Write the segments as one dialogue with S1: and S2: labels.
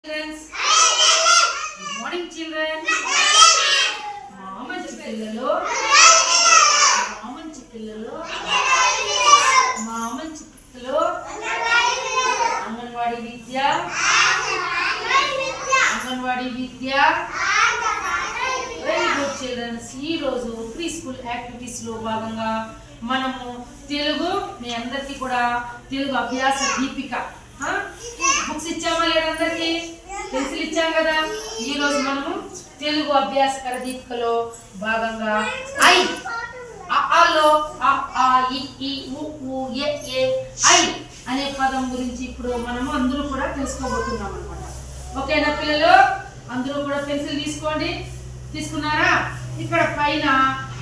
S1: Good morning, children. Mamanchi pillalo. Mamanchi pillalo. Mamanchi pillalo. Anganwadi Vidya. Anganwadi Vidya. Very good, children. ఈ రోజు pre school activities లో భాగంగా మనము తెలుగు మీ అందరికీ కూడా తెలుగు అభ్యాస దీపిక బుక్స్ ఇచ్చామా లేదా అందరికి పెన్సిల్ ఇచ్చాం కదా. ఈ రోజు మనము తెలుగు అభ్యాసకర దీపికలో భాగంగా ఐ అలో అ ఆ ఇ ఈ ఉ ఊ ఎ ఏ ఐ అనే పదం గురించి ఇప్పుడు మనము అందరూ కూడా తెలుసుకోబోతున్నాం అన్నమాట. ఓకేనా పిల్లలు? అందరూ కూడా పెన్సిల్ తీసుకోండి. తీసుకున్నారా? ఇక్కడ పైన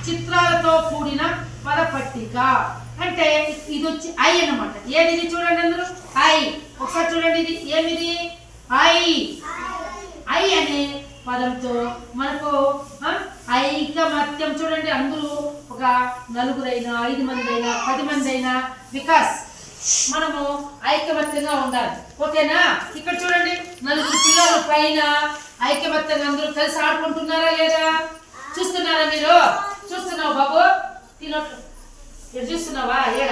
S1: చిత్రాలతో కూడిన పద పట్టిక అంటే ఇది వచ్చి ఐ అన్నమాట. ఏది ఇది చూడండి అందరూ, ఐ. ఒకసారి చూడండి, ఇది ఏమిది? ఐ. ఐ అనే పదంతో మనకు ఐకమత్యం. చూడండి, అందరూ ఒక నలుగురైనా 5 మంది అయినా 10 మంది అయినా వికాస్ మనము ఐకమత్యంగా ఉండాలి. ఓకేనా? ఇక్కడ చూడండి, నలుగురు పిల్లలు పైన ఐకమత్యంగా అందరూ కలిసి ఆడుకుంటున్నారా లేదా? చూస్తున్నారా మీరు? చూస్తున్నావు బాబు? తినట్లు చూస్తున్నావా? ఏడ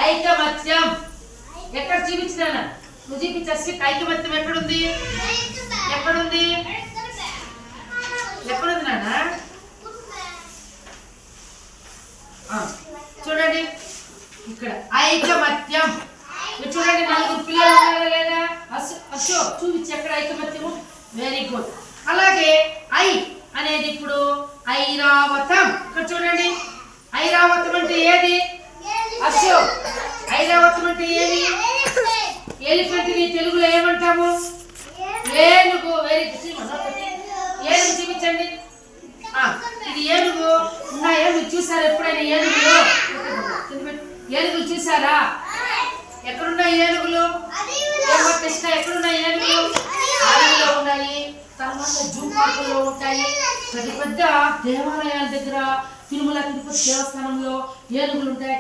S1: ఐకమత్యం ఎక్కడ చూపించినా నువ్వు చూపించేసి ఐకమత్యం ఎక్కడుంది? ఎక్కడుంది? ఎక్కడుంది నాన్న? చూడండి, ఇక్కడ ఐకమత్యం. చూడండి, నలుగురు పిల్లలు ఉన్నారా లేదా? అశోక్ చూపించి ఎక్కడ ఐకమత్యము. Very good. అలాగే ఐ అనేది ఇప్పుడు ఐరావతం. ఇక్కడ చూడండి, ఐరావతం అంటే ఏది? అశోక్. ఐరావతం అంటే ఏది? ఎలిఫెంట్ ని తెలుగులో ఏమంటాము? ఏనుగు. Very good. ఏనుగు చూపించండి. ఇది ఏనుగు. ఉన్నాయా? మీరు చూసారా ఎప్పుడైనా ఏనుగులు? ఏనుగులు చూసారా? ఎక్కడున్నాయి ఏనుగులు? ఎక్కడున్నాయి ఏనుగులు? అడవిలో ఉన్నాయి, తర్వాత జూ పార్కుల్లో ఉంటాయి, పెద్ద పెద్ద దేవాలయాల దగ్గర, తిరుమల తిరుపతి దేవస్థానంలో ఏనుగులు ఉంటాయి,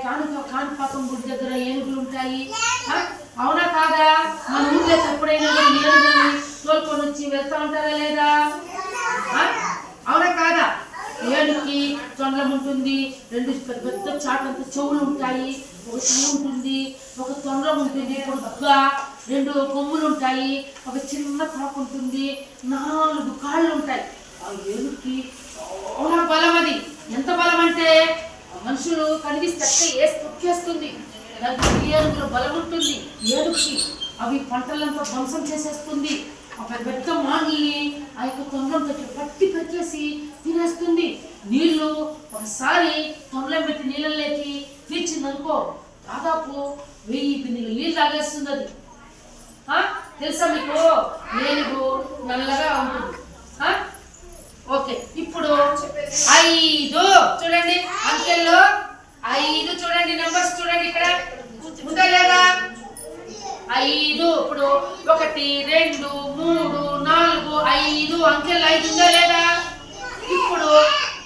S1: కాణిపాకం గుడి దగ్గర ఏనుగులు ఉంటాయి. అవునా కాదా? మన ఊళ్ళో ఎప్పుడైనా ఏనుగుల్ని తోలుకొని వచ్చి వెళ్తా ఉంటారా లేదా? అవునా కాదా? ఏనుగుకి తొండలం ఉంటుంది, 2 పెద్ద పెద్ద చాటంత చెవులు ఉంటాయి, ఒక చెవు ఉంటుంది, ఒక తొండలం ఉంటుంది, పొడుగ్గా 2 కొమ్ములు ఉంటాయి, ఒక చిన్న తోక ఉంటుంది, 4 కాళ్ళు ఉంటాయి. ఆ ఏనుగుకి చాలా బలం. అది ఎంత బలం అంటే మనుషులు కనిపిస్తే వేసి తొక్కేస్తుంది. ఏనుగులో బలం ఉంటుంది ఏనుగుకి. అవి పంటలంతా ధ్వంసం చేసేస్తుంది. ఆ పెద్ద మానుల్ని ఆ యొక్క తొండలం పెట్టి పట్టి పెట్టేసి తినేస్తుంది. నీళ్లు ఒకసారి తొండలం పెట్టి నీళ్ళలోకి తీర్చిందనుకో, దాదాపు 1000 బిందెలు నీళ్ళు తాగేస్తుంది అది. తెలుసా మీకు? ఏనుగు నల్లగా ఉంటుంది. ఓకే, ఇప్పుడు 5 చూడండి, అంకెల్లో 5 చూడండి, నెంబర్స్ చూడండి, ఇక్కడ ఉందా లేదా? 5. ఇప్పుడు 1 2 3 4 5 అంకెల్లో 5 ఉందా లేదా? ఇప్పుడు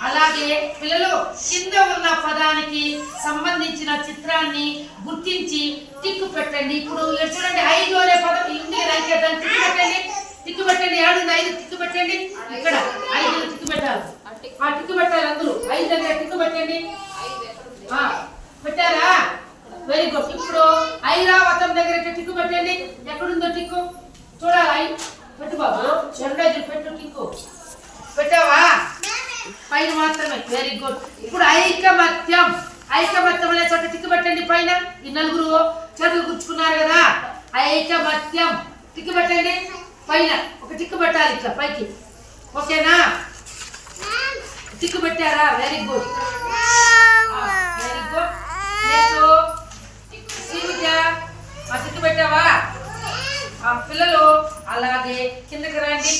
S1: అలాగే పిల్లలు కింద ఉన్న పదానికి సంబంధించిన చిత్రాన్ని గుర్తించి టిక్కు పెట్టండి. ఇప్పుడు చూడండి, 5 అనే పదం ఉంది కదా, దాన్ని టిక్కు పెట్టండి. టిక్కు పెట్టండి. ఏడుంది? 5 టిక్కు పెట్టండి. ఇక్కడ 5 టిక్కు పెట్టాలి. టిక్కు పెట్టాలి అందరూ. 5 దగ్గర టిక్కు పెట్టండి. పెట్టారా? Very good. ఇప్పుడు ఐరావతం దగ్గర టిక్కు పెట్టండి. ఎక్కడుందో టిక్కు చూడాలి. పెట్టు బాబు, 2 పెట్టు. టిక్కు పెట్టావా? పైన మాత్రమే. Very good. ఇప్పుడు ఐకమత్యం. ఐకమత్యం అనే చోట టిక్కు పెట్టండి. పైన ఈ 4 చేతులు గుచ్చుకున్నారు కదా, ఐకమత్యం టిక్కు పెట్టండి. పైన ఒక టిక్కు పెట్టాలి ఇట్లా పైకి. ఓకేనా? టిక్కు పెట్టారా? Very good. Very good. Next Srividya, tick పెట్టావా? పిల్లలు అలాగే కిందకి రండి.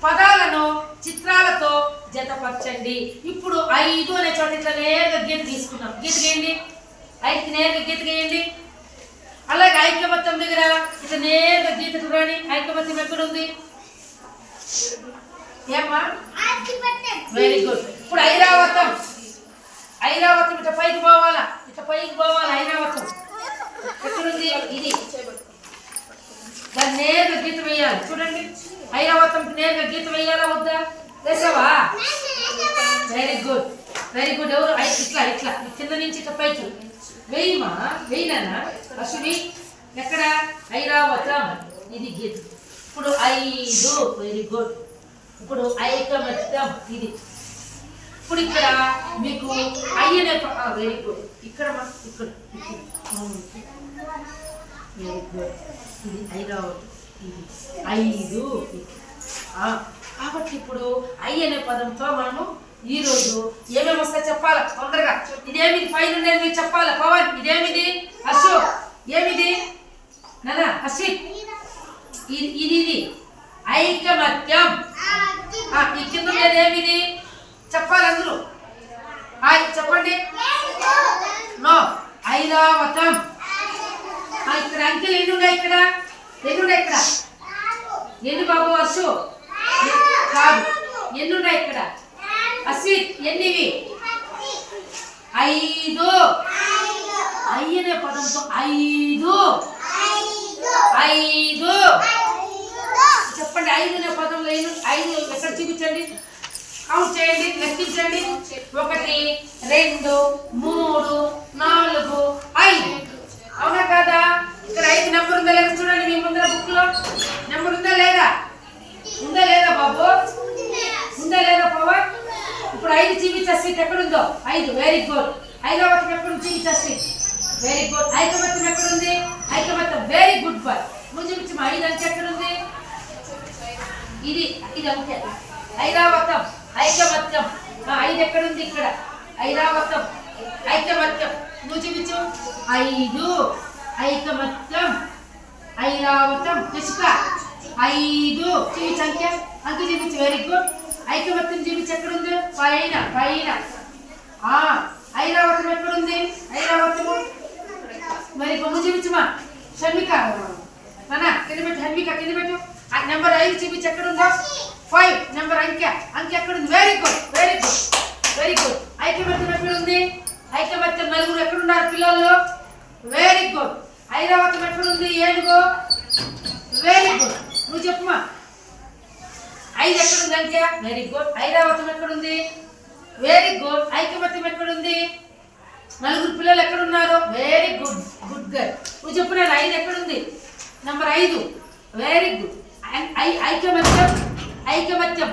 S1: పదాలను చిత్రాలతో జతపరచండి. ఇప్పుడు 5 అనే చోట ఇట్లా నేరుగా గీత తీసుకున్నాం. గీత గీయండి. 5కి నేరుగా గీత గీయండి. అలాగే ఐకమత్యం దగ్గర ఇట్లా నేరుగా గీత చూడండి. ఐకమత్యం ఎక్కడుంది? ఏమ్మా? Very good. ఇప్పుడు ఐరావతం. ఐరావతం ఇట్లా పైకి పోవాలా, ఇట్లా పైకి పోవాలా. ఐరావతం ఎక్కడుంది? ఇది దాన్ని నేరుగా గీత వేయాలి. చూడండి, ఐరావతంకి నేరుగా గీత వేయాలా వద్దా? వేసావా? Very good, very good. ఎవరు ఇట్లా ఇట్లా కింద నుంచి ఇట్లా పైకి వేయమా, వేయినా అశ్విని. ఎక్కడ? ఐరావతం, ఇది గీత. ఇప్పుడు 5, వెరీ గుడ్. ఇప్పుడు ఐకమత్యం, ఇది. ఇప్పుడు ఇక్కడ మీకు అయ్యనే, వెరీ గుడ్. ఇక్కడ ఇక్కడ వెరీ గుడ్. ఇది ఐరావతం, ఇది 5. కాబట్టి ఇప్పుడు ఐ అనే పదంతో మనము ఈరోజు ఏమేమి వస్తాయి చెప్పాలా తొందరగా. ఇదేమిది పైన ఉండేది మీరు చెప్పాలా. పవన్, ఇదేమిది? అశోక్, ఏమిది? నానా అశ్విత్, ఇది ఐకమత్యం. ఈ కింద ఉండేది ఏమిది చెప్పాలి అందరూ. చెప్పండి. నో, ఐరావతం. ఇక్కడ అంకెలు ఎన్ని ఉన్నాయి? ఇక్కడ ఎన్ని ఉన్నాయి? ఇక్కడ ఎన్ని బాబు? అశు కాదు, ఎన్ని ఉన్నాయి ఇక్కడ? అశ్విత్, ఎన్నివి? 5. ఐ అనే పదంతో 5 చెప్పండి. 5 అనే పదంలో 5 ఎక్కడ చూపించండి, కౌంట్ చేయండి, లెక్కించండి. 1, 2, 3, 4, 5. అవునా కాదా? ఇక్కడ 5 నెంబర్ ఉందా లేదా చూడండి. మీ ముందర బుక్ లో నెంబర్ ఉందా లేదా? ఉందా లేదా బాబు? ఉందా లేదా పవన్? ఇప్పుడు 5 చూపించేసి ఎక్కడుందో 5. Very good. ఐరావతం ఎక్కడ చూపించేసి, వెరీ గుడ్. ఐకమత్యం ఎక్కడుంది? ఐకమత్యం, వెరీ గుడ్ బాయ్. నువ్వు చూపించు. 5 అంకె ఎక్కడుంది? ఇది అంకె. ఐరావతం, ఐకమత్యం. 5 ఎక్కడుంది? ఇక్కడ. ఐరావతం, ఐకమత్యం. నువ్వు చూపించు. 5 ఐకమత్యం, ఐరావతం. ఇసుక 5 చూపించు. అంకె చూపించు. Very good. ఐకమత్యం చూపించి ఎక్కడుంది? పైన. ఐరావతం ఎక్కడుంది? ఐరావతము మరి బొమ్మ చూపించమా. షణ్మిక నానా కింద పెట్టు. హన్మిక కింద పెట్టు. నెంబర్ 5 చూపించి ఎక్కడుందో? 5 నెంబర్ అంకె ఎక్కడుంది? Very good, very good, very good. ఐకమత్యం ఎక్కడుంది? ఐకమత్యం 4 ఎక్కడున్నారు పిల్లల్లో? Very good. ఐరావతం ఎక్కడుంది? 7. Very good. నువ్వు చెప్పుమా. 5 ఎక్కడుంది అంకె? Very good. ఐరావతం ఎక్కడుంది? Very good. ఐకమత్యం ఎక్కడుంది? 4 పిల్లలు ఎక్కడున్నారు? Very good, good girl. నువ్వు చెప్పు. నేను 5 ఎక్కడుంది? నెంబర్ 5. Very good. ఐకమత్యం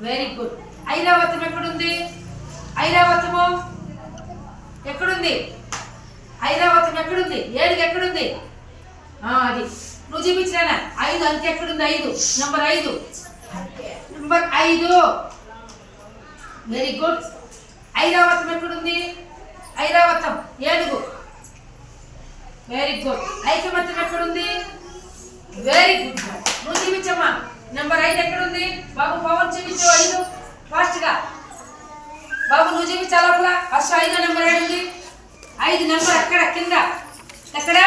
S1: వెరీ గుడ్. ఐరావతం ఎక్కడుంది? ఐరావతము ఎక్కడుంది? ఐరావతం ఎక్కడుంది? 7 ఎక్కడుంది? అది నువ్వు చూపించినా. 5 అంకె ఎక్కడుంది? 5 నెంబర్ 5. Number 5 very good. ఐరావతం ఎక్కడుంది? ఐరావతం 7. Very good. ఐకమత్యం ఎక్కడుంది? Very good. నువ్వు చూపించమ్మా. నెంబర్ 5 ఎక్కడుంది? బాబు పవన్ చూపించు. 5 ఫాస్ట్ గా బాబు నువ్వు చూపించా లోపల. ఫస్ట్ 5 నెంబర్ 7 ఉంది. 5 నెంబర్ ఎక్కడ? కింద. ఎక్కడ?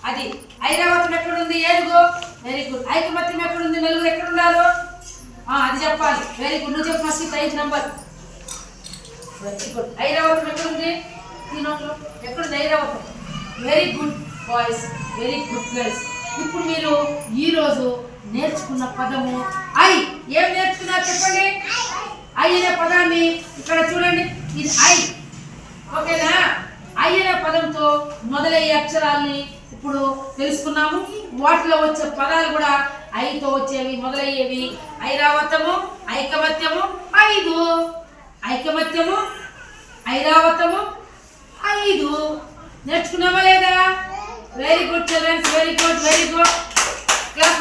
S1: అది. ఐరావతం ఎక్కడుంది? 7. Very good. ఐకమత్యం ఎక్కడుంది? 4 ఎక్కడున్నారు? అది చెప్పాలి. Very good. నువ్వు చెప్పు ఫస్ట్. 5 నెంబర్. Very good. ఐరావతం ఎక్కడుంది? ఈ నోట్లో ఎక్కడుంది ఐరావతం? Very good boys, very good girls. ఇప్పుడు మీరు ఈరోజు నేర్చుకున్న పదము ఐ. ఏం నేర్చుకున్నారు చెప్పండి. ఐ అనే పదాన్ని ఇక్కడ చూడండి. ఇది ఐ. ఓకేనా? ఐ అనే పదంతో మొదలయ్యే అక్షరాల్ని ఇప్పుడు తెలుసుకున్నాము. వాటిలో వచ్చే పదాలు కూడా ఐతో వచ్చేవి, మొదలయ్యేవి. ఐరావతము, ఐకమత్యము 5. ఐకమత్యము, ఐరావతము 5 నేర్చుకున్నామా లేదా? Very good childrens, very good, very good. Class